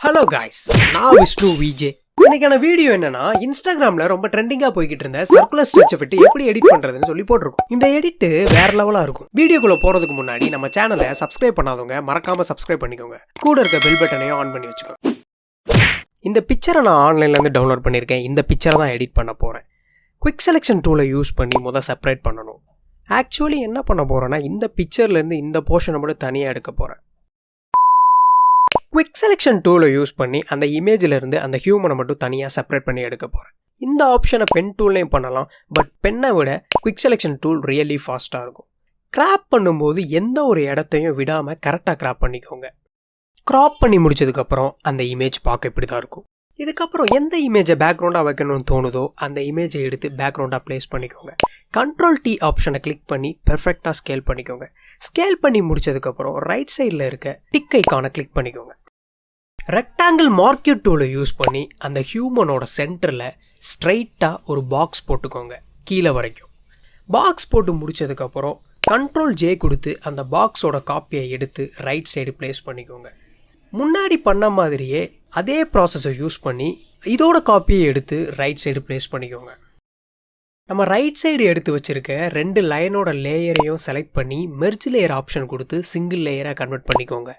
Hello guys, நான் Vishnu VJ. இன்னைக்கான video என்னன்னா, இன்ஸ்டாகிராம்ல ரொம்ப ட்ரெண்டிங்கா போய்கிட்டு இருந்த சர்க்குலர் ஸ்ட்ரெச்சை விட்டு எப்படி எடிட் பண்றதுன்னு சொல்லி போட்டிருக்கோம். இந்த எடிட் வேற லெவலா இருக்கும். வீடியோக்குள்ள போறதுக்கு முன்னாடி நம்ம சேனலை சப்ஸ்கிரைப் பண்ணாதவங்க மறக்காம சப்ஸ்கிரைப் பண்ணிக்கோங்க. கூட இருக்க பெல் பட்டனையும் ஆன் பண்ணி வச்சுக்கோங்க. இந்த பிக்சரை நான் ஆன்லைன்ல இருந்து டவுன்லோட் பண்ணியிருக்கேன். இந்த பிக்சரை தான் எடிட் பண்ண போறேன். குவிக் செலெக்ஷன் டூலை யூஸ் பண்ணி செப்பரேட் பண்ணணும். ஆக்சுவலி என்ன பண்ண போறேன்னா, இந்த பிக்சர்ல இருந்து இந்த போர்ஷனை மட்டும் தனியாக எடுக்க போறேன். குவிக் செலெக்ஷன் டூலை யூஸ் பண்ணி அந்த இமேஜில் இருந்து அந்த ஹியூமனை மட்டும் தனியாக செப்பரேட் பண்ணி எடுக்க போகிறேன். இந்த ஆப்ஷனை பென் டூல்லையும் பண்ணலாம், பட் பென்னை விட குவிக் செலெக்ஷன் டூல் ரியலி ஃபாஸ்ட்டாக இருக்கும். கிராப் பண்ணும்போது எந்த ஒரு இடத்தையும் விடாமல் கரெக்டாக கிராப் பண்ணிக்கோங்க. கிராப் பண்ணி முடிச்சதுக்கப்புறம் அந்த இமேஜ் பார்க்க இப்படி தான் இருக்கும். இதுக்கப்புறம் எந்த இமேஜை பேக்ரவுண்டாக வைக்கணும்னு தோணுதோ அந்த இமேஜை எடுத்து பேக்ரவுண்டாக ப்ளேஸ் பண்ணிக்கோங்க. கண்ட்ரோல் டி ஆப்ஷனை கிளிக் பண்ணி பெர்ஃபெக்டாக ஸ்கேல் பண்ணிக்கோங்க. ஸ்கேல் பண்ணி முடிச்சதுக்கப்புறம் ரைட் சைடில் இருக்க டிக் ஐக்கானை கிளிக் பண்ணிக்கோங்க. ரெக்டாங்கிள் மார்க்கெட் டூலை யூஸ் பண்ணி அந்த ஹியூமனோட சென்டரில் ஸ்ட்ரைட்டாக ஒரு பாக்ஸ் போட்டுக்கோங்க, கீழே வரைக்கும். பாக்ஸ் போட்டு முடிச்சதுக்கப்புறம் கண்ட்ரோல் ஜே கொடுத்து அந்த பாக்ஸோட காப்பியை எடுத்து ரைட் சைடு ப்ளேஸ் பண்ணிக்கோங்க. முன்னாடி பண்ண மாதிரியே அதே ப்ராசஸை யூஸ் பண்ணி இதோட காப்பியை எடுத்து ரைட் சைடு ப்ளேஸ் பண்ணிக்கோங்க. நம்ம ரைட் சைடு எடுத்து வச்சுருக்க 2 லைனோட லேயரையும் செலக்ட் பண்ணி மெர்ஜ் லேயர் ஆப்ஷன் கொடுத்து சிங்கிள் லேயராக கன்வெர்ட் பண்ணிக்கோங்க.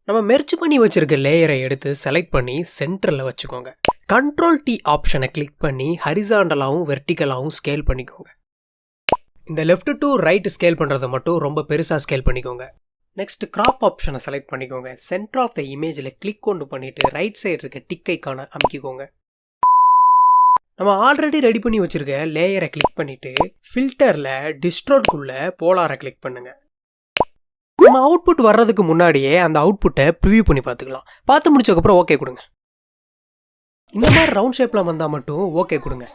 நம்ம மெர்ஜ் பண்ணி வச்சுருக்க லேயரை எடுத்து செலக்ட் பண்ணி சென்டரில் வச்சுக்கோங்க. கண்ட்ரோல் டி ஆப்ஷனை கிளிக் பண்ணி ஹரிசாண்டலாகவும் வெர்டிக்கலாகவும் ஸ்கேல் பண்ணிக்கோங்க. இந்த லெஃப்ட் டு ரைட் ஸ்கேல் பண்ணுறதை மட்டும் ரொம்ப பெருசாக ஸ்கேல் பண்ணிக்கோங்க. நெக்ஸ்ட் கிராப் ஆப்ஷனை செலக்ட் பண்ணிக்கோங்க. சென்டர் ஆஃப் த இமேஜில் கிளிக் கொண்டு பண்ணிவிட்டு ரைட் சைடு இருக்க டிக் ஐக்கானை அமைக்கிக்கோங்க. நம்ம ஆல்ரெடி ரெடி பண்ணி வச்சுருக்க லேயரை கிளிக் பண்ணிவிட்டு ஃபில்டரில் டிஸ்ட்ரோட்குள்ளே போலாரை கிளிக் பண்ணுங்கள். நம்ம அவுட்புட் வர்றதுக்கு முன்னாடியே அந்த அவுட்புட்டை ப்ரிவியூ பண்ணி பார்த்துக்கலாம். பார்த்து முடிச்சதுக்கப்புறம் ஓகே கொடுங்க. இந்த மாதிரி ரவுண்ட் ஷேப்பில் வந்தால் மட்டும் ஓகே கொடுங்க.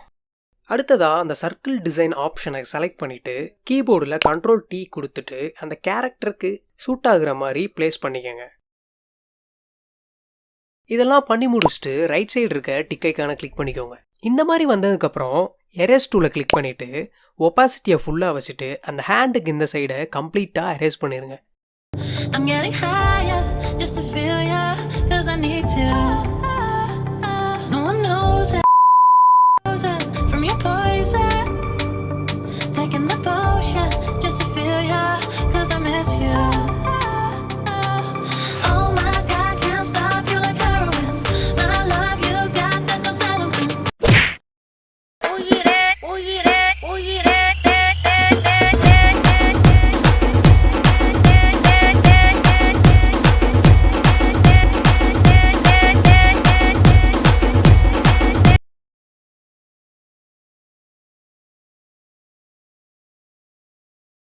அடுத்ததாக அந்த சர்க்கிள் டிசைன் ஆப்ஷனை செலக்ட் பண்ணிவிட்டு கீபோர்டில் கண்ட்ரோல் டி கொடுத்துட்டு அந்த கேரக்டருக்கு சூட் ஆகுற மாதிரி ப்ளேஸ் பண்ணிக்கோங்க. இதெல்லாம் பண்ணி முடிச்சுட்டு ரைட் சைடு இருக்க டிக் ஐக்கானை கிளிக் பண்ணிக்கோங்க. இந்த மாதிரி வந்ததுக்கப்புறம் எரேஸ் டூலை கிளிக் பண்ணிவிட்டு ஒப்பாசிட்டியை ஃபுல்லாக வச்சுட்டு அந்த ஹேண்டுக்கு இந்த சைடை கம்ப்ளீட்டாக எரேஸ் பண்ணிடுங்க. I'm getting higher